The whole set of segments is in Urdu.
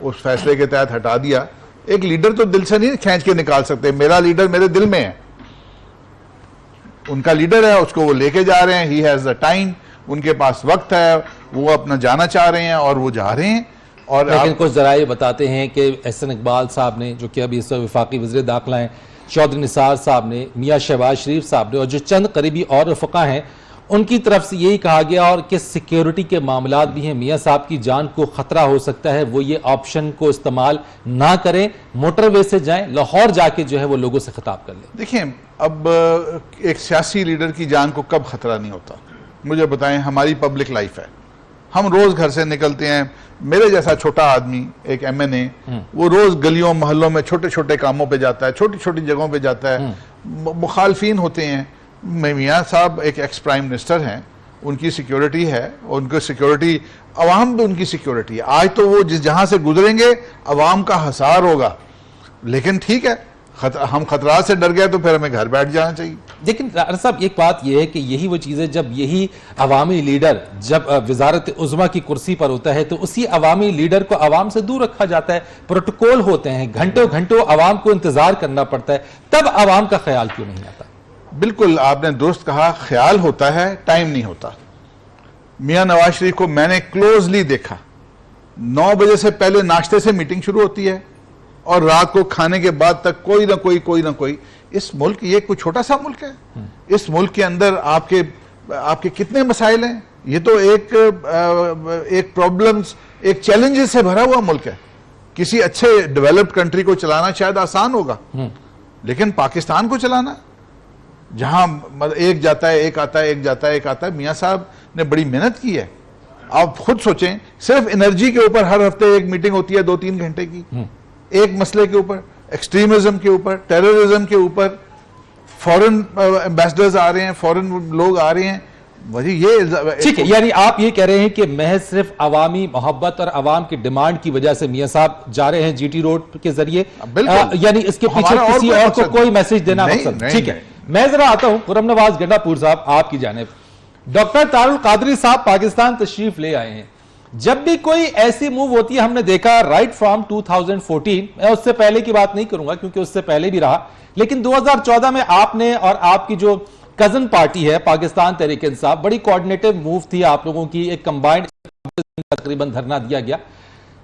اس فیصلے کے تحت ہٹا دیا. ایک لیڈر تو دل سے نہیں کھینچ کے نکال سکتے. میرا لیڈر میرے دل میں ہے, ان کا لیڈر ہے, اس کو وہ لے کے جا رہے ہیں. ہی ہیز دا ٹائم, ان کے پاس وقت ہے, وہ اپنا جانا چاہ رہے ہیں اور وہ جا رہے ہیں. اور لیکن کچھ ذرائع بتاتے ہیں کہ احسن اقبال صاحب نے, جو کہ ابھی اس وقت وفاقی وزیر داخلہ ہیں, چودھری نثار صاحب نے, میاں شہباز شریف صاحب نے, اور جو چند قریبی اور رفقا ہیں, ان کی طرف سے یہی کہا گیا اور کہ سیکیورٹی کے معاملات بھی ہیں, میاں صاحب کی جان کو خطرہ ہو سکتا ہے, وہ یہ آپشن کو استعمال نہ کریں, موٹر وے سے جائیں, لاہور جا کے جو ہے وہ لوگوں سے خطاب کر لیں. دیکھیں, اب ایک سیاسی لیڈر کی جان کو کب خطرہ نہیں ہوتا؟ مجھے بتائیں. ہماری پبلک لائف ہے, ہم روز گھر سے نکلتے ہیں. میرے جیسا چھوٹا آدمی, ایک ایم این اے, وہ روز گلیوں محلوں میں چھوٹے چھوٹے کاموں پہ جاتا ہے, چھوٹی چھوٹی جگہوں پہ جاتا ہے. مخالفین ہوتے ہیں. میاں صاحب ایک ایکس پرائم منسٹر ہیں, ان کی سیکیورٹی ہے, ان کی سیکیورٹی, عوام بھی ان کی سیکیورٹی ہے. آج تو وہ جہاں سے گزریں گے عوام کا حصار ہوگا, لیکن ٹھیک ہے, ہم خطرات سے ڈر گئے تو پھر ہمیں گھر بیٹھ جانا چاہیے. لیکن صاحب ایک بات یہ ہے کہ یہی وہ چیز ہے, جب یہی عوامی لیڈر جب وزارت عظمیٰ کی کرسی پر ہوتا ہے تو اسی عوامی لیڈر کو عوام سے دور رکھا جاتا ہے, پروٹوکول ہوتے ہیں, گھنٹوں گھنٹوں عوام کو انتظار کرنا پڑتا ہے, تب عوام کا خیال کیوں نہیں آتا؟ بالکل آپ نے درست کہا, خیال ہوتا ہے, ٹائم نہیں ہوتا. میاں نواز شریف کو میں نے کلوزلی دیکھا, 9 بجے سے پہلے ناشتے سے میٹنگ شروع ہوتی ہے اور رات کو کھانے کے بعد تک کوئی نہ کوئی. اس ملک, یہ کوئی چھوٹا سا ملک ہے, اس ملک کے اندر آپ کے کتنے مسائل ہیں. یہ تو ایک پرابلمز, ایک چیلنجز سے بھرا ہوا ملک ہے. کسی اچھے ڈیولپڈ کنٹری کو چلانا شاید آسان ہوگا, لیکن پاکستان کو چلانا, جہاں ایک جاتا ہے ایک آتا ہے, ایک جاتا ہے ایک آتا ہے. میاں صاحب نے بڑی محنت کی ہے. آپ خود سوچیں, صرف انرجی کے اوپر ہر ہفتے ایک میٹنگ ہوتی ہے 2-3 گھنٹے کی, ایک مسئلے کے اوپر, ایکسٹریمزم کے اوپر, ٹیررزم کے اوپر. فورن ایمبیسڈرز آ رہے ہیں, فورن لوگ آ رہے ہیں. ٹھیک ہے, یعنی آپ یہ کہہ رہے ہیں کہ محض صرف عوامی محبت اور عوام کی ڈیمانڈ کی وجہ سے میاں صاحب جا رہے ہیں جی ٹی روڈ کے ذریعے, یعنی اس کے پیچھے کسی اور کو کوئی میسج دینا مقصد؟ ٹھیک ہے, میں ذرا آتا ہوں خرم نواز گنڈا پور صاحب آپ کی جانب. ڈاکٹر طاہر القادری صاحب پاکستان تشریف لے آئے ہیں. جب بھی کوئی ایسی موو ہوتی ہے, ہم نے دیکھا رائٹ فرام 2014, میں اس سے پہلے کی بات نہیں کروں گا کیونکہ اس سے پہلے بھی رہا, لیکن 2014 میں آپ نے اور آپ کی جو کزن پارٹی ہے پاکستان تحریک انصاف, بڑی کوارڈینیٹو موو تھی آپ لوگوں کی, ایک کمبائنڈ تقریباً دھرنا دیا گیا.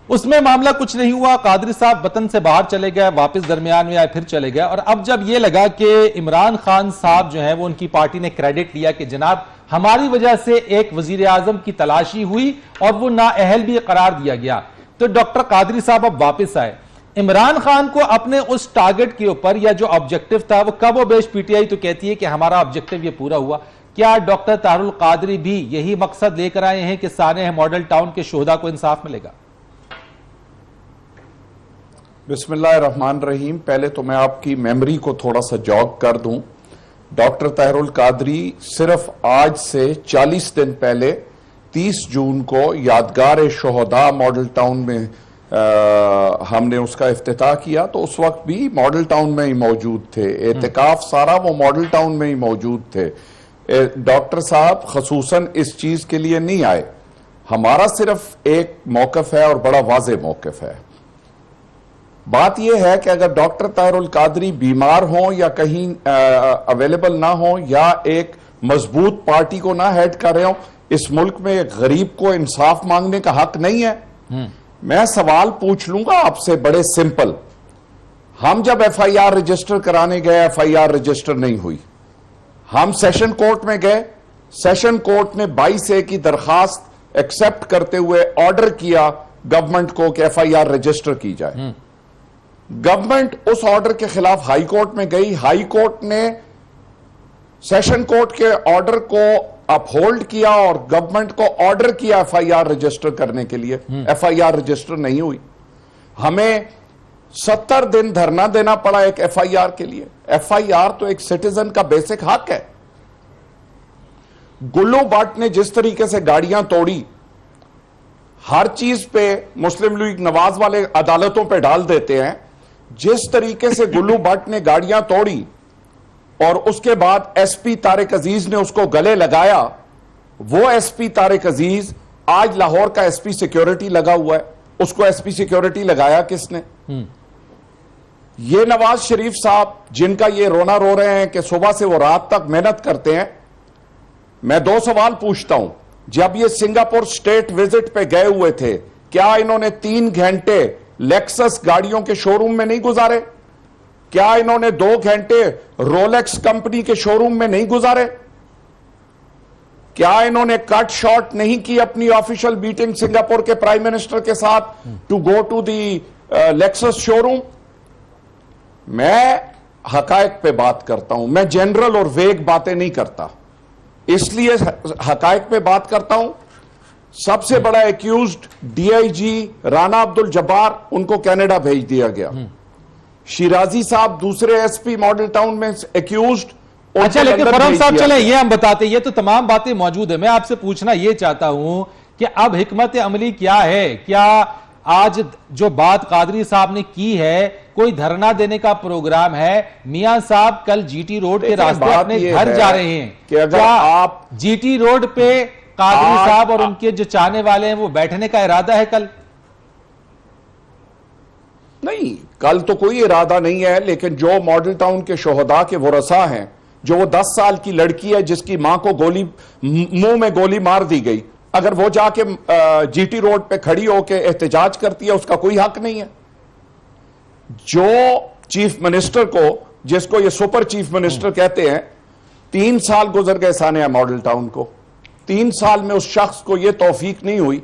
اس میں معاملہ کچھ نہیں ہوا, قادری صاحب وطن سے باہر چلے گئے, واپس درمیان میں آئے, پھر چلے گئے. اور اب جب یہ لگا کہ عمران خان صاحب جو ہیں وہ, ان کی پارٹی نے کریڈٹ لیا کہ جناب ہماری وجہ سے ایک وزیر اعظم کی تلاشی ہوئی اور وہ نااہل بھی قرار دیا گیا, تو ڈاکٹر قادری صاحب اب واپس آئے. عمران خان کو اپنے اس ٹارگٹ کے اوپر یا جو آبجیکٹو تھا وہ کم و بیش پی ٹی آئی تو کہتی ہے کہ ہمارا آبجیکٹو یہ پورا ہوا. کیا ڈاکٹر طاہر القادری بھی یہی مقصد لے کر آئے ہیں کہ سانحہ ماڈل ٹاؤن کے شہداء کو انصاف ملے گا؟ بسم اللہ الرحمن الرحیم. پہلے تو میں آپ کی میموری کو تھوڑا سا جاگ کر دوں. ڈاکٹر طاہر القادری صرف آج سے 40 دن پہلے 30 جون کو یادگار شہداء ماڈل ٹاؤن میں ہم نے اس کا افتتاح کیا, تو اس وقت بھی ماڈل ٹاؤن میں ہی موجود تھے. اعتکاف سارا وہ ماڈل ٹاؤن میں ہی موجود تھے. ڈاکٹر صاحب خصوصاً اس چیز کے لیے نہیں آئے. ہمارا صرف ایک موقف ہے اور بڑا واضح موقف ہے. بات یہ ہے کہ اگر ڈاکٹر طاہر القادری بیمار ہوں یا کہیں اویلیبل نہ ہوں یا ایک مضبوط پارٹی کو نہ ہیڈ کر رہے ہوں, اس ملک میں ایک غریب کو انصاف مانگنے کا حق نہیں ہے. میں سوال پوچھ لوں گا آپ سے, بڑے سمپل. ہم جب ایف آئی آر رجسٹر کرانے گئے, ایف آئی آر رجسٹر نہیں ہوئی. ہم سیشن کورٹ میں گئے, سیشن کورٹ نے 22A کی درخواست ایکسپٹ کرتے ہوئے آرڈر کیا گورنمنٹ کو کہ ایف آئی آر رجسٹر کی جائے. گورنمنٹ اس آرڈر کے خلاف ہائی کورٹ میں گئی. ہائی کورٹ نے سیشن کورٹ کے آرڈر کو اپہولڈ کیا اور گورنمنٹ کو آرڈر کیا ایف آئی آر رجسٹر کرنے کے لیے. ایف آئی آر رجسٹر نہیں ہوئی. ہمیں 70 دن دھرنا دینا پڑا ایک ایف آئی آر کے لیے. ایف آئی آر تو ایک سٹیزن کا بیسک حق ہے. گلو بٹ نے جس طریقے سے گاڑیاں توڑی, ہر چیز پہ مسلم لیگ نواز والے عدالتوں پہ ڈال دیتے ہیں, جس طریقے سے گلو بٹ نے گاڑیاں توڑی اور اس کے بعد ایس پی طارق عزیز نے اس کو گلے لگایا, وہ ایس پی طارق عزیز آج لاہور کا ایس پی سیکیورٹی لگا ہوا ہے, اس کو ایس پی سیکیورٹی لگایا کس نے؟ یہ نواز شریف صاحب جن کا یہ رونا رو رہے ہیں کہ صبح سے وہ رات تک محنت کرتے ہیں, میں 2 سوال پوچھتا ہوں. جب یہ سنگاپور سٹیٹ وزٹ پہ گئے ہوئے تھے, کیا انہوں نے 3 گھنٹے لیکسس گاڑیوں کے شو روم میں نہیں گزارے؟ کیا انہوں نے 2 گھنٹے رولیکس کمپنی کے شو روم میں نہیں گزارے؟ کیا انہوں نے کٹ شارٹ نہیں کی اپنی آفیشل میٹنگ سنگاپور کے پرائم منسٹر کے ساتھ to go to the Lexus showroom? میں حقائق پہ بات کرتا ہوں, میں جنرل اور ویگ باتیں نہیں کرتا, اس لیے حقائق پہ بات کرتا ہوں. سب سے بڑا ایکیوزڈ ڈی آئی جی رانا عبد الجبار, ان کو کینیڈا بھیج دیا گیا. شیرازی صاحب دوسرے ایس پی ماڈل ٹاؤن میں ایکیوزڈ. اچھا لیکن فرم صاحب چلیں یہ ہم بتاتے, یہ تو تمام باتیں موجود ہیں. میں آپ سے پوچھنا یہ چاہتا ہوں کہ اب حکمت عملی کیا ہے؟ کیا آج جو بات قادری صاحب نے کی ہے, کوئی دھرنا دینے کا پروگرام ہے؟ میاں صاحب کل جی ٹی روڈ کے راستے اپنے گھر جا رہے ہیں, کیا آپ جی ٹی روڈ پہ قادری صاحب اور ان کے جو چاہنے والے ہیں وہ بیٹھنے کا ارادہ ہے کل؟ نہیں, کل تو کوئی ارادہ نہیں ہے, لیکن جو ماڈل ٹاؤن کے شہداء کے ورثاء ہیں, جو وہ 10 سال کی لڑکی ہے جس کی ماں کو منہ میں گولی مار دی گئی, اگر وہ جا کے جی ٹی روڈ پہ کھڑی ہو کے احتجاج کرتی ہے, اس کا کوئی حق نہیں ہے. جو چیف منسٹر کو, جس کو یہ سپر چیف منسٹر کہتے ہیں, 3 سال گزر گئے سانحہ ماڈل ٹاؤن کو, 3 سال میں اس شخص کو یہ توفیق نہیں ہوئی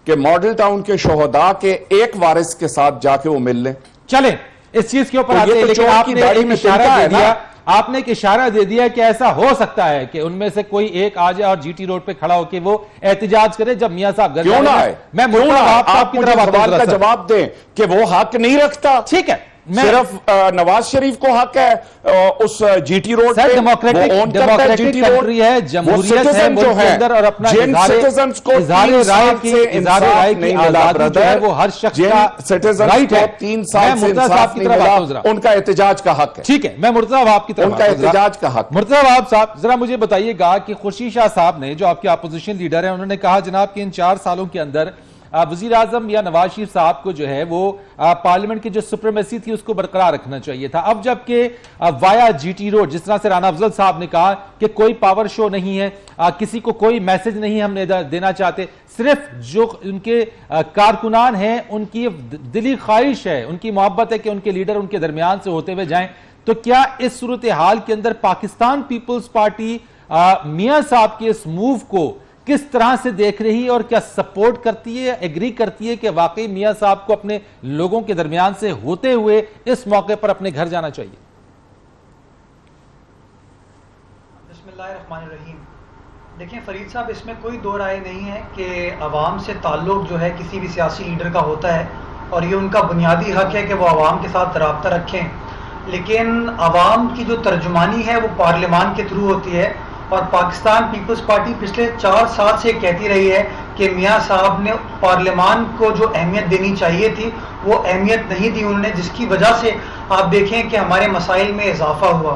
کہ ماڈل ٹاؤن کے شہداء کے ایک وارث کے ساتھ جا کے وہ مل لیں. چلیں اس چیز کے اوپر آتے ہیں, لیکن آپ نے ایک اشارہ دے دیا, آپ نے ایک اشارہ دے دیا کہ ایسا ہو سکتا ہے کہ ان میں سے کوئی ایک آ جائے اور جی ٹی روڈ پہ کھڑا ہو کے وہ احتجاج کرے جب میاں صاحب گھر جائیں. میں آپ مجھے سوال کا جواب دیں کہ وہ حق نہیں رکھتا. ٹھیک ہے, صرف نواز شریف کو حق ہے اس جی ٹی روڈ پہ, ڈیموکریٹک کنٹری ہے, جمہوریت ہے ملک کے اندر, اور اپنا اظہار رائے کی آزادی جو ہے وہ ہر شخص کا رائٹ ہے. 3 سال سے انصاف نہیں ملا, ان کا احتجاج کا حق ہے. ٹھیک ہے, میں مرتضی وہاب کی طرف ان کا احتجاج کا حق. مرتضی وہاب صاحب ذرا مجھے بتائیے گا کہ خورشید شاہ صاحب نے, جو آپ کے اپوزیشن لیڈر ہیں, انہوں نے کہا جناب کہ ان 4 سالوں کے اندر وزیر اعظم یا نواز شریف صاحب کو جو ہے وہ پارلیمنٹ کی جو سپریمیسی تھی اس کو برقرار رکھنا چاہیے تھا. اب جبکہ وایا جی ٹی روڈ, جس طرح سے رانا افضل صاحب نے کہا کہ کوئی پاور شو نہیں ہے, کسی کو کوئی میسج نہیں ہم نے دینا چاہتے, صرف جو ان کے کارکنان ہیں ان کی دلی خواہش ہے, ان کی محبت ہے کہ ان کے لیڈر ان کے درمیان سے ہوتے ہوئے جائیں. تو کیا اس صورتحال کے اندر پاکستان پیپلز پارٹی میاں صاحب کے اس موو کو کس طرح سے دیکھ رہی ہے, اور کیا سپورٹ کرتی ہے, ایگری کرتی ہے کہ واقعی میاں صاحب کو اپنے لوگوں کے درمیان سے ہوتے ہوئے اس موقع پر اپنے گھر جانا چاہیے؟ بسم اللہ الرحمن الرحیم. دیکھیں فرید صاحب, اس میں کوئی دو رائے نہیں ہے کہ عوام سے تعلق جو ہے کسی بھی سیاسی لیڈر کا ہوتا ہے, اور یہ ان کا بنیادی حق ہے کہ وہ عوام کے ساتھ رابطہ رکھیں. لیکن عوام کی جو ترجمانی ہے وہ پارلیمان کے تھرو ہوتی ہے, اور پاکستان پیپلز پارٹی پچھلے 4 سال سے کہتی رہی ہے کہ میاں صاحب نے پارلیمان کو جو اہمیت دینی چاہیے تھی وہ اہمیت نہیں دی انہوں نے, جس کی وجہ سے آپ دیکھیں کہ ہمارے مسائل میں اضافہ ہوا.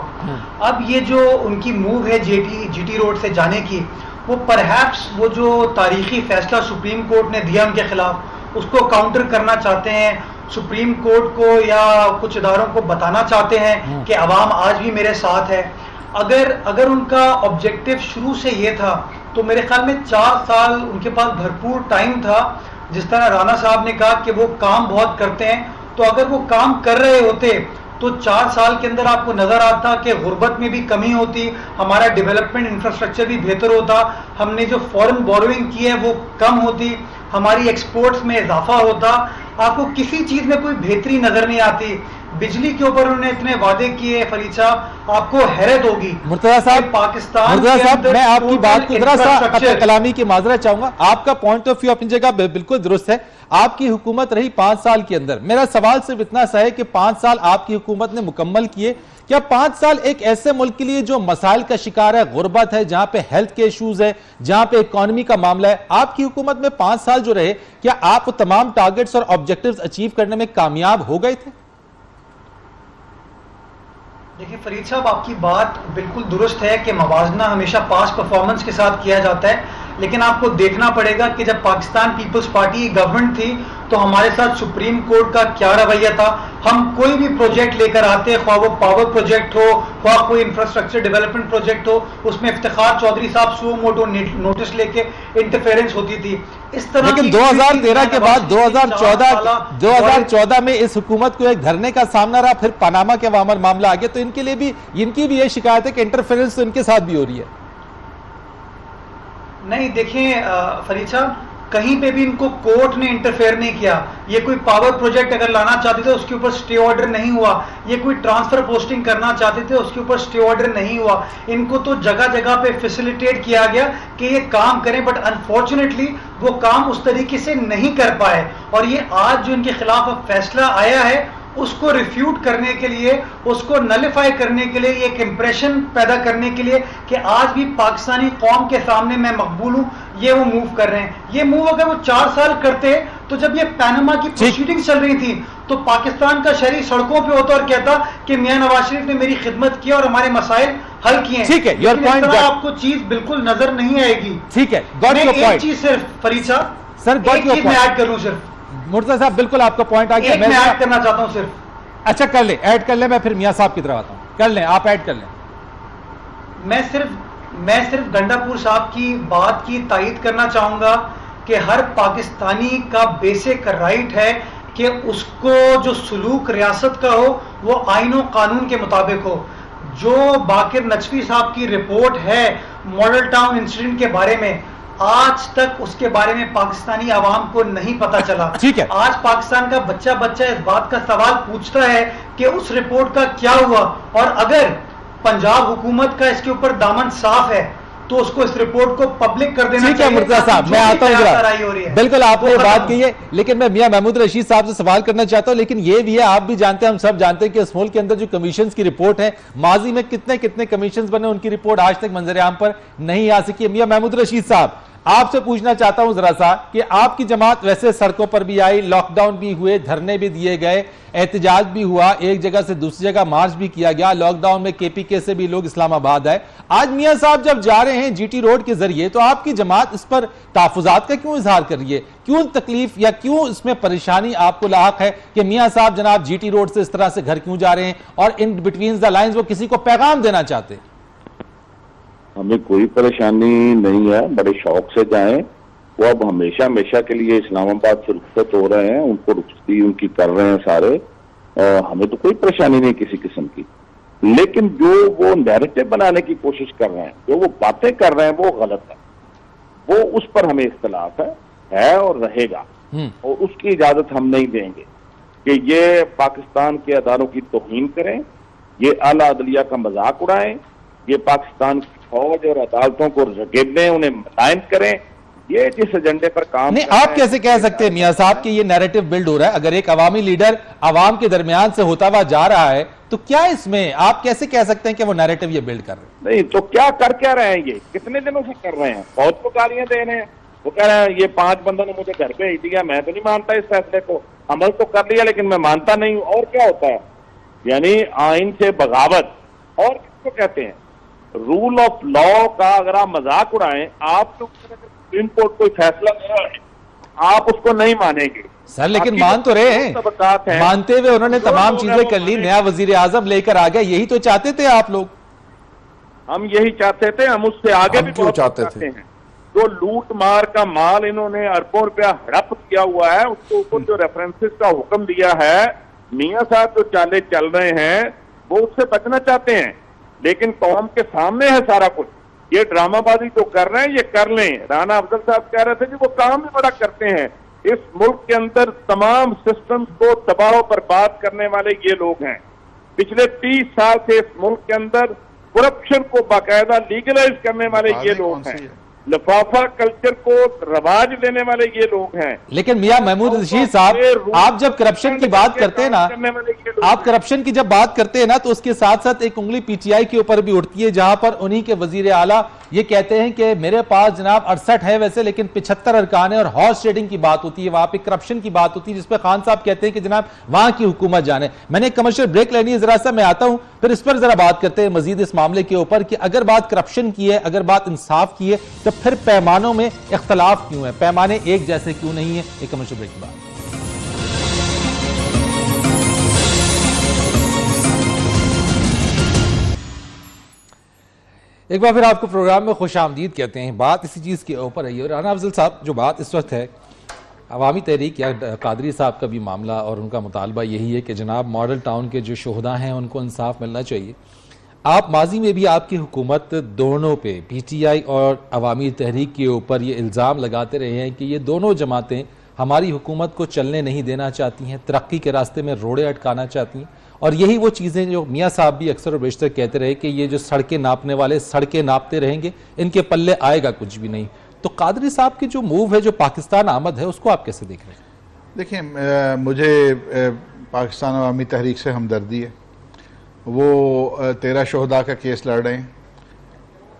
اب یہ جو ان کی موو ہے جی ٹی روڈ سے جانے کی, وہ پرہیپس وہ جو تاریخی فیصلہ سپریم کورٹ نے دیا ان کے خلاف اس کو کاؤنٹر کرنا چاہتے ہیں, سپریم کورٹ کو یا کچھ اداروں کو بتانا چاہتے ہیں کہ عوام آج بھی میرے ساتھ ہے. اگر ان کا آبجیکٹو شروع سے یہ تھا تو میرے خیال میں 4 سال ان کے پاس بھرپور ٹائم تھا. جس طرح رانا صاحب نے کہا کہ وہ کام بہت کرتے ہیں, تو اگر وہ کام کر رہے ہوتے تو 4 سال کے اندر آپ کو نظر آتا کہ غربت میں بھی کمی ہوتی, ہمارا ڈیولپمنٹ انفراسٹرکچر بھی بہتر ہوتا, ہم نے جو فورن بوروئنگ کی ہے وہ کم ہوتی, ہماری ایکسپورٹس میں اضافہ ہوتا. آپ کو کسی چیز میں کوئی بہتری نظر نہیں آتی. بجلی کے اوپر انہوں نے اتنے وعدے کیے فرید صاحب, آپ کو حیرت ہوگی. مرتضی صاحب, پاکستان میں آپ کی بات کو ذرا سا قطع کلامی کی معذرت چاہوں گا. آپ کا پوائنٹ آف ویو اپنی جگہ بالکل درست ہے. آپ کی حکومت رہی 5 سال کے اندر. میرا سوال صرف اتنا سا ہے کہ 5 سال آپ کی حکومت نے مکمل کیے, کیا 5 سال ایک ایسے ملک کے لیے جو مسائل کا شکار ہے, غربت ہے, جہاں پہ ہیلتھ کے ایشوز ہے, جہاں پہ اکانومی کا معاملہ ہے, آپ کی حکومت میں 5 سال جو رہے, کیا آپ تمام ٹارگٹس اور آبجیکٹیوز اچیو کرنے میں کامیاب ہو گئے تھے؟ دیکھیں فرید صاحب, آپ کی بات بالکل درست ہے کہ موازنہ ہمیشہ پاس پرفارمنس کے ساتھ کیا جاتا ہے, لیکن آپ کو دیکھنا پڑے گا کہ جب پاکستان پیپلز پارٹی گورنمنٹ تھی تو ہمارے ساتھ سپریم کورٹ کا کیا رویہ تھا. ہم کوئی بھی پروجیکٹ لے کر آتے, خواہ وہ پاور پروجیکٹ ہو, خواہ کوئی انفراسٹرکچر ڈیولپمنٹ پروجیکٹ ہو, اس میں افتخار چودھری صاحب سو موٹو نوٹس لے کے انٹرفیرنس ہوتی تھی. اس طرح لیکن 2013 کے بعد 2014 میں اس حکومت کو ایک دھرنے کا سامنا رہا, پھر پاناما کے معاملہ آگے, تو ان کے لیے بھی, ان کی بھی یہ شکایت ہے کہ انٹرفیرنس تو ان کے ساتھ بھی ہو رہی ہے. نہیں دیکھیں فرید صاحب, کہیں پہ بھی ان کو کورٹ نے انٹرفیئر نہیں کیا. یہ کوئی پاور پروجیکٹ اگر لانا چاہتے تھے اس کے اوپر سٹے آرڈر نہیں ہوا. یہ کوئی ٹرانسفر پوسٹنگ کرنا چاہتے تھے اس کے اوپر سٹے آرڈر نہیں ہوا. ان کو تو جگہ جگہ پہ فیسیلیٹیٹ کیا گیا کہ یہ کام کریں, بٹ انفارچونیٹلی وہ کام اس طریقے سے نہیں کر پائے. اور یہ آج جو ان کے خلاف اب فیصلہ آیا ہے اس کو ریفیوٹ کرنے کے لیے, اس کو نلیفائی کرنے کے لیے, ایک امپریشن پیدا کرنے کے لیے کہ آج بھی پاکستانی قوم کے سامنے میں مقبول ہوں, یہ وہ موو کر رہے ہیں. یہ موو اگر وہ 4 سال کرتے تو جب یہ پاناما کی پروسیڈنگ چل رہی تھی تو پاکستان کا شہری سڑکوں پہ ہوتا اور کہتا کہ میاں نواز شریف نے میری خدمت کی اور ہمارے مسائل حل کیے ہیں. ٹھیک ہے, یور پوائنٹ, آپ کو چیز بالکل نظر نہیں آئے گی. ٹھیک ہے, گاٹ یور پوائنٹ. ایک چیز صرف فرید صاحب, سر گاٹ یور چیز میں ایڈ کر لوں, صرف مرتضی صاحب بالکل آپ کا پوائنٹ آ گیا. میں ایڈ کرنا چاہتا ہوں صرف. اچھا کر لیں, ایڈ کر لیں, میں پھر میاں صاحب کی طرف آتا ہوں. کر لیں, آپ ایڈ کر لیں. میں صرف گنڈا پور صاحب کی بات کی تائید کرنا چاہوں گا کہ ہر پاکستانی کا بیسک رائٹ ہے کہ اس کو جو سلوک ریاست کا ہو وہ آئین و قانون کے مطابق ہو. جو باقر نجفی صاحب کی رپورٹ ہے ماڈل ٹاؤن انسیڈنٹ کے بارے میں, آج تک اس کے بارے میں پاکستانی عوام کو نہیں پتا چلا. ٹھیک ہے, آج پاکستان کا بچہ اس بات کا سوال پوچھتا ہے کہ اس رپورٹ کا کیا ہوا, اور اگر پنجاب حکومت کا اس کے اوپر دامن صاف ہے تو اس کو اس رپورٹ کو پبلک کر دینا چاہیے. ٹھیک ہے مرتضی صاحب, میں آتا ہوں, بالکل آپ نے یہ بات کی ہے, لیکن میں میاں محمود رشید صاحب سے سوال کرنا چاہتا ہوں. لیکن یہ بھی ہے, آپ بھی جانتے ہیں, ہم سب جانتے ہیں کہ اس ملک کے اندر جو کمیشنز کی رپورٹ ہے, ماضی میں کتنے کمیشنز بنے, ان کی رپورٹ آج تک منظر عام پر نہیں آ سکی ہے. میاں محمود رشید صاحب, آپ سے پوچھنا چاہتا ہوں ذرا سا کہ آپ کی جماعت ویسے سڑکوں پر بھی آئی, لاک ڈاؤن بھی ہوئے, دھرنے بھی دیے گئے, احتجاج بھی ہوا, ایک جگہ سے دوسری جگہ مارچ بھی کیا گیا, لاک ڈاؤن میں کے پی کے سے بھی لوگ اسلام آباد آئے. آج میاں صاحب جب جا رہے ہیں جی ٹی روڈ کے ذریعے, تو آپ کی جماعت اس پر تحفظات کا کیوں اظہار کر رہی ہے؟ کیوں تکلیف یا کیوں اس میں پریشانی آپ کو لاحق ہے کہ میاں صاحب جناب جی ٹی روڈ سے اس طرح سے گھر کیوں جا رہے ہیں, اور ان بٹوین دا لائنز وہ کسی کو پیغام دینا چاہتے ہیں؟ ہمیں کوئی پریشانی نہیں ہے, بڑے شوق سے جائیں. وہ اب ہمیشہ کے لیے اسلام آباد سے رخصت ہو رہے ہیں, ان کو رخصتی ان کی کر رہے ہیں سارے, ہمیں تو کوئی پریشانی نہیں کسی قسم کی. لیکن جو وہ نیریٹو بنانے کی کوشش کر رہے ہیں, جو وہ باتیں کر رہے ہیں, وہ غلط ہے. وہ اس پر ہمیں اختلاف ہے اور رہے گا, اور اس کی اجازت ہم نہیں دیں گے کہ یہ پاکستان کے اداروں کی توہین کریں, یہ اعلیٰ عدلیہ کا مذاق اڑائیں, یہ پاکستان کی فوج اور عدالتوں کو رگیدیں, انہیں مطمئن کریں. یہ جس ایجنڈے پر کام نہیں, آپ کیسے کہہ سکتے ہیں میاں صاحب کہ یہ نیریٹو بلڈ ہو رہا ہے؟ اگر ایک عوامی لیڈر عوام کے درمیان سے ہوتا ہوا جا رہا ہے تو کیا اس میں آپ کیسے کہہ سکتے ہیں کہ وہ نیریٹو یہ بلڈ کر رہے ہیں؟ نہیں تو کیا رہے ہیں, یہ کتنے دنوں سے کر رہے ہیں, بہت کو گالیاں دے رہے ہیں. وہ کہہ رہے ہیں یہ 5 بندوں نے مجھے گھر بھیج دیا, میں تو نہیں مانتا اس فیصلے کو, عمل تو کر لیا لیکن میں مانتا نہیں ہوں. اور کیا ہوتا ہے, یعنی آئین سے بغاوت. اور کس کو کہتے ہیں رول آف لا کا اگر آپ مذاق اڑائیں, آپ تو سپریم کورٹ کوئی فیصلہ لیا ہے, آپ اس کو نہیں مانیں گے سر. لیکن مان تو رہے ہیں, مانتے ہوئے انہوں نے تمام چیزیں کر لی, نیا وزیر اعظم لے کر آ گیا. یہی تو چاہتے تھے آپ لوگ. ہم یہی چاہتے تھے, ہم اس سے آگے بھی بہت چاہتے ہیں. جو لوٹ مار کا مال انہوں نے اربوں روپیہ ہڑپ کیا ہوا ہے, اس کے اوپر جو ریفرنسز کا حکم دیا ہے, میاں صاحب جو چالے چل رہے ہیں وہ اس سے بچنا چاہتے ہیں. لیکن قوم کے سامنے ہے سارا کچھ. یہ ڈرامہ بازی جو کر رہے ہیں یہ کر لیں. رانا افضل صاحب کہہ رہے تھے کہ وہ کام بھی بڑا کرتے ہیں. اس ملک کے اندر تمام سسٹمز کو تباہ و برباد کرنے والے یہ لوگ ہیں. پچھلے 30 سال سے اس ملک کے اندر کرپشن کو باقاعدہ لیگلائز کرنے والے یہ لوگ ہیں. لفافہ کلچر کو رواج دینے والے یہ لوگ ہیں. لیکن میاں محمود رشید صاحب, آپ جب کرپشن کی بات کرتے ہیں نا, آپ کرپشن کی جب بات کرتے ہیں نا, تو اس کے ساتھ ساتھ ایک انگلی پی ٹی آئی کے اوپر بھی اٹھتی ہے, جہاں پر انہی کے وزیر اعلیٰ یہ کہتے ہیں کہ میرے پاس جناب 68 ہے ویسے لیکن 75 ارکان ہیں, اور ہارس ٹریڈنگ کی بات ہوتی ہے, وہاں پہ کرپشن کی بات ہوتی ہے, جس پہ خان صاحب کہتے ہیں کہ جناب وہاں کی حکومت جانے. میں نے ایک کمرشل بریک لینی ہے, ذرا سا میں آتا ہوں, پھر اس پر ذرا بات کرتے ہیں مزید اس معاملے کے اوپر کہ اگر بات کرپشن کی ہے, اگر بات انصاف کی ہے, تو پھر پیمانوں میں اختلاف کیوں ہے, پیمانے ایک جیسے کیوں نہیں ہیں. ایک کمرشل بریک کے بعد ایک بار پھر آپ کو پروگرام میں خوش آمدید کہتے ہیں. بات اسی چیز کے اوپر ہے, اور رانا افضل صاحب جو بات اس وقت ہے عوامی تحریک یا قادری صاحب کا بھی معاملہ, اور ان کا مطالبہ یہی ہے کہ جناب ماڈل ٹاؤن کے جو شہداء ہیں ان کو انصاف ملنا چاہیے. آپ ماضی میں بھی آپ کی حکومت دونوں پہ پی ٹی آئی اور عوامی تحریک کے اوپر یہ الزام لگاتے رہے ہیں کہ یہ دونوں جماعتیں ہماری حکومت کو چلنے نہیں دینا چاہتی ہیں, ترقی کے راستے میں روڑے اٹکانا چاہتی ہیں, اور یہی وہ چیزیں جو میاں صاحب بھی اکثر و بیشتر کہتے رہے کہ یہ جو سڑکیں ناپنے والے سڑکیں ناپتے رہیں گے, ان کے پلے آئے گا کچھ بھی نہیں. تو قادری صاحب کی جو موو ہے, جو پاکستان آمد ہے, اس کو آپ کیسے دیکھ رہے ہیں؟ دیکھیں, مجھے پاکستان عوامی تحریک سے ہمدردی ہے. وہ 13 شہداء کا کیس لڑ رہے ہیں,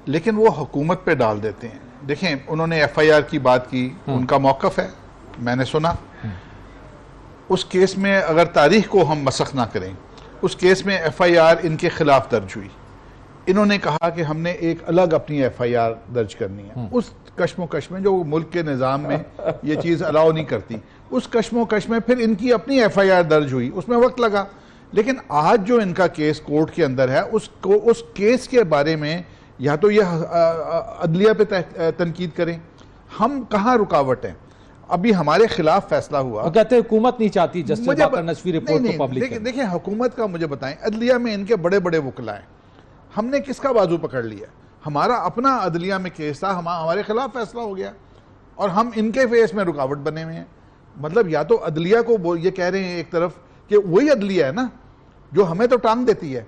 لیکن وہ حکومت پہ ڈال دیتے ہیں. دیکھیں, انہوں نے ایف آئی آر کی بات کی, ان کا موقف ہے, میں نے سنا. اس کیس میں اگر تاریخ کو ہم مسخ نہ کریں, اس کیس میں ایف آئی آر ان کے خلاف درج ہوئی. انہوں نے کہا کہ ہم نے ایک الگ اپنی ایف آئی آر درج کرنی ہے. اس کشم و کش میں, جو ملک کے نظام میں یہ چیز الاؤ نہیں کرتی, اس کشم و کش میں پھر ان کی اپنی ایف آئی آر درج ہوئی. اس میں وقت لگا, لیکن آج جو ان کا کیس کورٹ کے اندر ہے, اس کیس کے بارے میں یا تو یہ عدلیہ پہ تنقید کریں. ہم کہاں رکاوٹ ہیں؟ ابھی ہمارے خلاف فیصلہ ہوا, وہ کہتے ہیں حکومت نہیں چاہتی جسٹس باقر نشوی رپورٹ کو پبلک کریں. دیکھیں, حکومت کا مجھے بتائیں, عدلیہ میں ان کے بڑے بڑے وکلا ہیں. ہم نے کس کا بازو پکڑ لیا؟ ہمارا اپنا عدلیہ میں کیس تھا, ہمارے خلاف فیصلہ ہو گیا, اور ہم ان کے فیس میں رکاوٹ بنے ہوئے ہیں. مطلب یا تو عدلیہ کو یہ کہہ رہے ہیں ایک طرف کہ وہی عدلیہ ہے نا جو ہمیں تو ٹانگ دیتی ہے,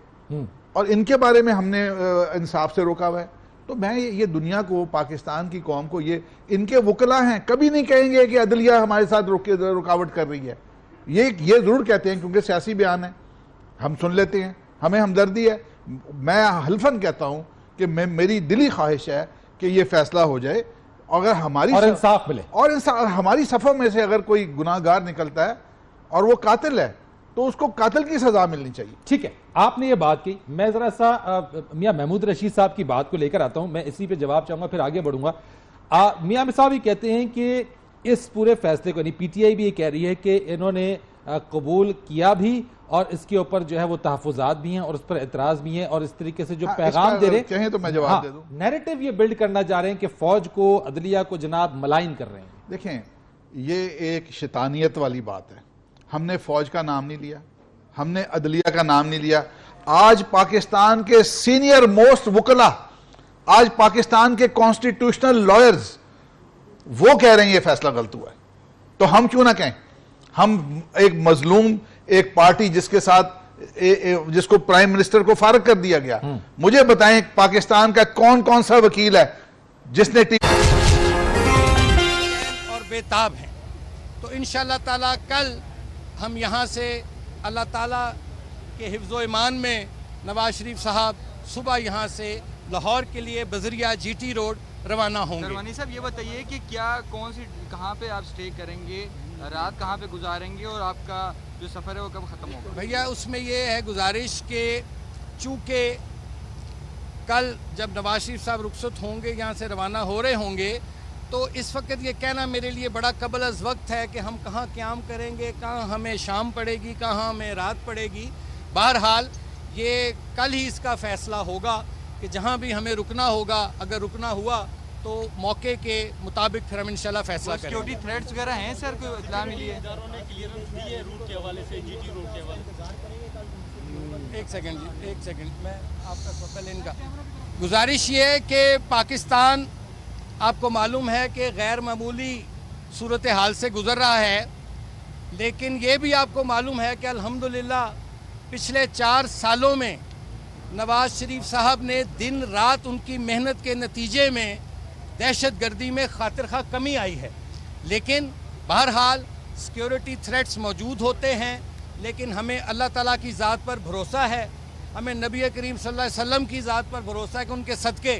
اور ان کے بارے میں ہم نے انصاف سے روکا ہوا ہے. تو میں یہ دنیا کو, پاکستان کی قوم کو, یہ ان کے وکلا ہیں, کبھی نہیں کہیں گے کہ عدلیہ ہمارے ساتھ رکاوٹ کر رہی ہے. یہ ضرور کہتے ہیں کیونکہ سیاسی بیان ہے, ہم سن لیتے ہیں, ہمیں ہمدردی ہے. میں حلفاً کہتا ہوں کہ میری دلی خواہش ہے کہ یہ فیصلہ ہو جائے, اگر ہماری اور انصاف ملے, اور ہماری صفوں میں سے اگر کوئی گناہ گار نکلتا ہے اور وہ قاتل ہے تو اس کو قاتل کی سزا ملنی چاہیے. ٹھیک ہے, آپ نے یہ بات کی. میں ذرا سا میاں محمود رشید صاحب کی بات کو لے کر آتا ہوں, میں اسی پہ جواب چاہوں گا, پھر آگے بڑھوں گا. میاں صاحب یہ کہتے ہیں کہ اس پورے فیصلے کو, یعنی پی ٹی آئی بھی یہ کہہ رہی ہے کہ انہوں نے قبول کیا بھی, اور اس کے اوپر جو ہے وہ تحفظات بھی ہیں, اور اس پر اعتراض بھی ہیں, اور اس طریقے سے جو پیغام دے رہے ہیں تو میں جواب دے دوں. نیریٹو یہ بلڈ کرنا چاہ رہے ہیں کہ فوج کو, عدلیہ کو جناب ملائن کر رہے ہیں. دیکھیں, یہ ایک شیطانیت والی بات ہے. ہم نے فوج کا نام نہیں لیا, ہم نے عدلیہ کا نام نہیں لیا. آج پاکستان کے سینئر موسٹ وکلا, آج پاکستان کے کانسٹیٹیوشنل لائرز, وہ کہہ رہے ہیں یہ فیصلہ غلط ہوا ہے. تو ہم کیوں نہ کہیں؟ ہم ایک مظلوم, ایک پارٹی جس کے ساتھ, جس کو پرائم منسٹر کو فارغ کر دیا گیا, مجھے بتائیں پاکستان کا کون کون سا وکیل ہے جس نے اور بےتاب ہیں. تو انشاءاللہ تعالیٰ کل ہم یہاں سے اللہ تعالیٰ کے حفظ و ایمان میں نواز شریف صاحب صبح یہاں سے لاہور کے لیے بذریعہ جی ٹی روڈ روانہ ہوں گے. دربانی صاحب یہ بتائیے کہ کیا کون سی, کہاں پہ آپ سٹے کریں گے, رات کہاں پہ گزاریں گے, اور آپ کا جو سفر ہے وہ کب ختم ہوگا؟ بھیا اس میں یہ ہے گزارش کہ چونکہ کل جب نواز شریف صاحب رخصت ہوں گے, یہاں سے روانہ ہو رہے ہوں گے, تو اس وقت یہ کہنا میرے لیے بڑا قبل از وقت ہے کہ ہم کہاں قیام کریں گے, کہاں ہمیں شام پڑے گی, کہاں ہمیں رات پڑے گی. بہرحال یہ کل ہی اس کا فیصلہ ہوگا کہ جہاں بھی ہمیں رکنا ہوگا, اگر رکنا ہوا تو موقع کے مطابق پھر ہم انشاءاللہ فیصلہ کریں گے. سیکیورٹی تھریٹس وغیرہ ہیں سر, کوئی اطلاع ملی ہے؟ ایک سیکنڈ میں آپ کا پہلے ان کا گزارش یہ ہے کہ پاکستان آپ کو معلوم ہے کہ غیر معمولی صورتحال سے گزر رہا ہے, لیکن یہ بھی آپ کو معلوم ہے کہ الحمدللہ پچھلے 4 سالوں میں نواز شریف صاحب نے دن رات ان کی محنت کے نتیجے میں دہشت گردی میں خاطر خواہ کمی آئی ہے. لیکن بہرحال سیکیورٹی تھریٹس موجود ہوتے ہیں, لیکن ہمیں اللہ تعالیٰ کی ذات پر بھروسہ ہے, ہمیں نبی کریم صلی اللہ علیہ وسلم کی ذات پر بھروسہ ہے کہ ان کے صدقے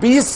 20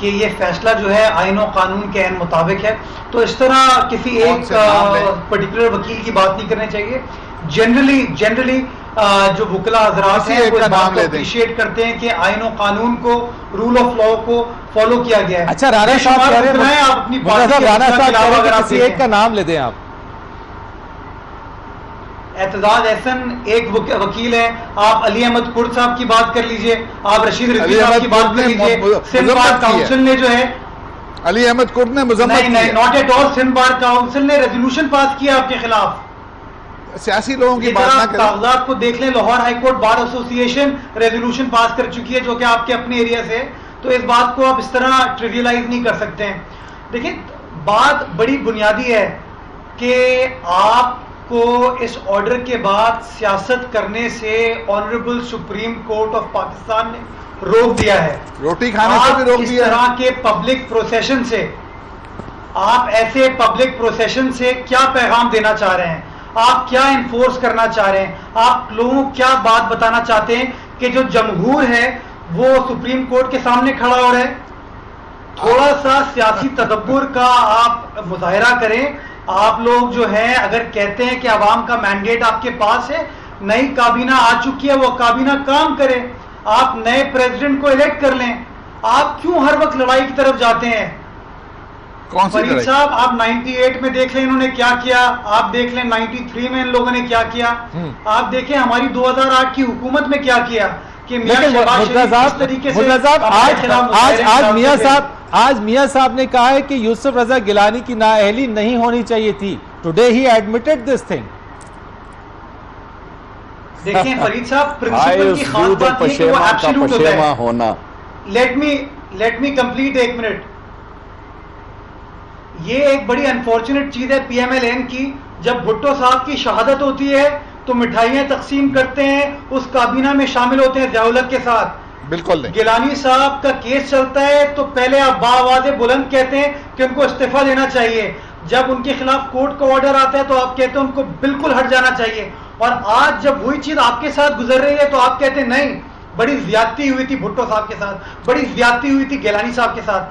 کہ یہ فیصلہ جو ہے آئین و قانون کے عین مطابق ہے. تو اس طرح کسی ایک پرٹیکولر وکیل کی بات نہیں کرنی چاہیے. جنرلی جو وکلا حضرات ہیں وہ اس بات کو اپریشیٹ کرتے ہیں کہ آئین و قانون کو, رول آف لا کو فالو کیا گیا ہے. اچھا رانا صاحب کہہ رہے ہیں, آپ اپنی رانا صاحب کہہ رہے ہیں کسی ایک کا نام لے دیں آپ. اعتزاز احسن ایک وکیل ہے, آپ علی احمد کرد صاحب کی بات کر لیجئے, آپ رشید رضوی صاحب کی بات کر لیجئے. سندھ بار کاؤنسل نے جو ہے علی احمد کرد نے مذمت کی, نہیں not at all. Sindh bar council نے ریزولوشن پاس کیا آپ کے خلاف. سیاسی لوگوں کی بات نہ کریں. کاغذات کو دیکھ لیں, لاہور ہائی کورٹ بار ایسوسی ایشن ریزولوشن پاس کر چکی ہے جو کہ آپ کے اپنے ایریا سے. تو اس بات کو آپ اس طرح ٹریویلائز نہیں کر سکتے ہیں. دیکھیں بات بڑی بنیادی ہے کہ آپ کو اس آرڈر کے بعد سیاست کرنے سے honourable supreme court of Pakistan نے روک دیا ہے. روٹی کھانے سے بھی روک دیا. اس طرح کے پبلک پروسیشن سے, آپ ایسے پبلک پروسیشن سے کیا پیغام دینا چاہ رہے ہیں, آپ کیا انفورس کرنا چاہ رہے ہیں, آپ لوگوں کو کیا بات بتانا چاہتے ہیں کہ جو جمہور ہے وہ سپریم کورٹ کے سامنے کھڑا ہو رہا ہے. تھوڑا سا سیاسی تدبر کا آپ مظاہرہ کریں. آپ لوگ جو ہیں اگر کہتے ہیں کہ عوام کا مینڈیٹ آپ کے پاس ہے, نئی کابینہ آ چکی ہے, وہ کابینہ کام کرے, آپ نئے پریزیڈنٹ کو الیکٹ کر لیں. آپ کیوں ہر وقت لڑائی کی طرف جاتے ہیں؟ فرید صاحب آپ 98 میں دیکھ لیں انہوں نے کیا کیا, آپ دیکھ لیں 93 میں ان لوگوں نے کیا کیا, آپ دیکھیں ہماری 2008 کی حکومت میں کیا کیا. آج میاں صاحب نے کہا ہے کہ یوسف رضا گیلانی کی نااہلی نہیں ہونی چاہیے تھی. Today he admitted this thing. دیکھیں فرید صاحب پرنسپل کی خاص بات یہ کہ وہ ایبسولوٹ ہوتا ہے. لیٹ می کمپلیٹ, ایک منٹ. یہ ایک بڑی انفارچونیٹ چیز ہے پی ایم ایل این کی. جب بھٹو صاحب کی شہادت ہوتی ہے تو مٹھائیاں تقسیم کرتے ہیں, اس کابینہ میں شامل ہوتے ہیں ضیاء الحق کے ساتھ. بالکل نہیں. گیلانی صاحب کا کیس چلتا ہے تو پہلے آپ باآواز بلند کہتے ہیں کہ ان کو استعفیٰ دینا چاہیے. جب ان کے خلاف کورٹ کا آرڈر آتا ہے تو آپ کہتے ہیں ان کو بالکل ہٹ جانا چاہیے. اور آج جب وہی چیز آپ کے ساتھ گزر رہی ہے تو آپ کہتے ہیں نہیں, بڑی زیادتی ہوئی تھی بھٹو صاحب کے ساتھ, بڑی زیادتی ہوئی تھی گیلانی صاحب کے ساتھ.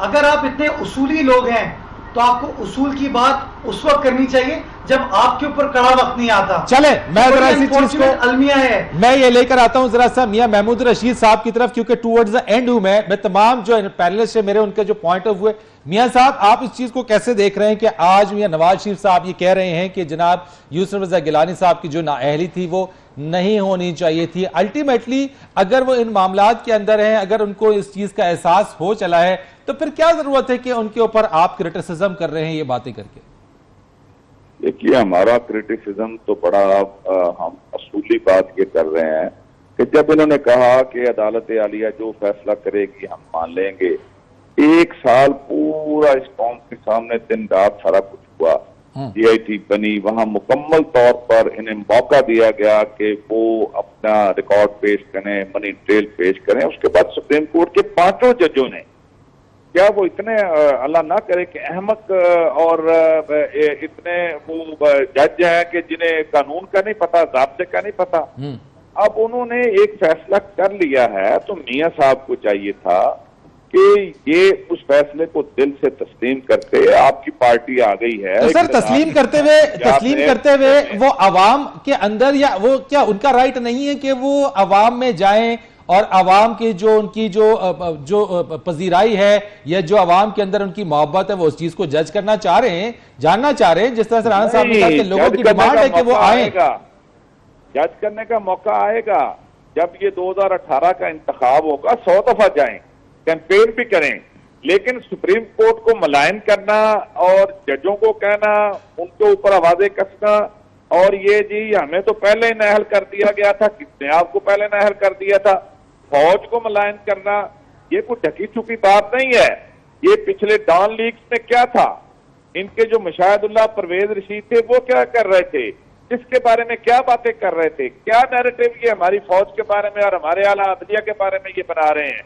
اگر آپ اتنے اصولی لوگ ہیں تو آپ کو اصول کی بات اس وقت کرنی چاہیے جب آپ کے اوپر کڑا وقت نہیں آتا. چلے میں ذرا اسی چیز کو المیہ ہے, میں یہ لے کر آتا ہوں ذرا سا میاں محمود رشید صاحب کی طرف, کیونکہ ٹورڈز دا اینڈ ہوں میں تمام جو پینلسٹ ہیں میرے ان کے جو پوائنٹ آف ویو ہے. میاں صاحب آپ اس چیز کو کیسے دیکھ رہے ہیں کہ آج میاں نواز شریف صاحب یہ کہہ رہے ہیں کہ جناب یوسف رضا گیلانی صاحب کی جو نااہلی تھی وہ نہیں ہونی چاہیے تھی. الٹیمیٹلی اگر وہ ان معاملات کے اندر ہیں, اگر ان کو اس چیز کا احساس ہو چلا ہے تو پھر کیا ضرورت ہے کہ ان کے اوپر آپ کرٹیسزم کر رہے ہیں یہ باتیں کر کے؟ دیکھیے ہمارا کرٹیسزم تو بڑا ہم اصولی بات یہ کر رہے ہیں کہ جب انہوں نے کہا کہ عدالت عالیہ جو فیصلہ کرے گی ہم مان لیں گے. 1 سال پورا اس قوم کے سامنے دن رات سارا کچھ ہوا, ڈی آئی ٹی بنی, وہاں مکمل طور پر انہیں موقع دیا گیا کہ وہ اپنا ریکارڈ پیش کریں, منی ٹریل پیش کریں. اس کے بعد سپریم کورٹ کے 5 ججوں نے, کیا وہ اتنے اللہ نہ کرے کہ احمق اور اتنے وہ جج ہیں کہ جنہیں قانون کا نہیں پتا, ضابطے کا نہیں پتا. اب انہوں نے ایک فیصلہ کر لیا ہے تو میاں صاحب کو چاہیے تھا کہ یہ اس فیصلے کو دل سے تسلیم کرتے. آپ کی پارٹی آ گئی ہے تو سر تسلیم کرتے ہوئے وہ عوام کے اندر, یا وہ کیا ان کا رائٹ نہیں ہے کہ وہ عوام میں جائیں اور عوام کی جو ان کی جو پذیرائی ہے یا جو عوام کے اندر ان کی محبت ہے وہ اس چیز کو جج کرنا چاہ رہے ہیں, جاننا چاہ رہے ہیں, جس طرح سے رانا صاحب نے کہا کہ لوگوں کی ڈیمانڈ ہے کہ وہ آئیں. جج کرنے کا موقع آئے گا جب یہ 2018 کا انتخاب ہوگا. 100 دفعہ جائیں, کیمپین بھی کریں, لیکن سپریم کورٹ کو ملائن کرنا اور ججوں کو کہنا, ان کے اوپر آوازیں کسنا اور یہ جی ہمیں تو پہلے ہی نااہل کر دیا گیا تھا, کس نے آپ کو پہلے نااہل کر دیا تھا, فوج کو ملائن کرنا, یہ کوئی ڈھکی چھپی بات نہیں ہے. یہ پچھلے ڈان لیگز میں کیا تھا, ان کے جو مشاہد اللہ پرویز رشید تھے وہ کیا کر رہے تھے, اس کے بارے میں کیا باتیں کر رہے تھے, کیا نیریٹو یہ ہماری فوج کے بارے میں اور ہمارے اعلیٰ عدلیہ کے بارے میں یہ بنا رہے ہیں.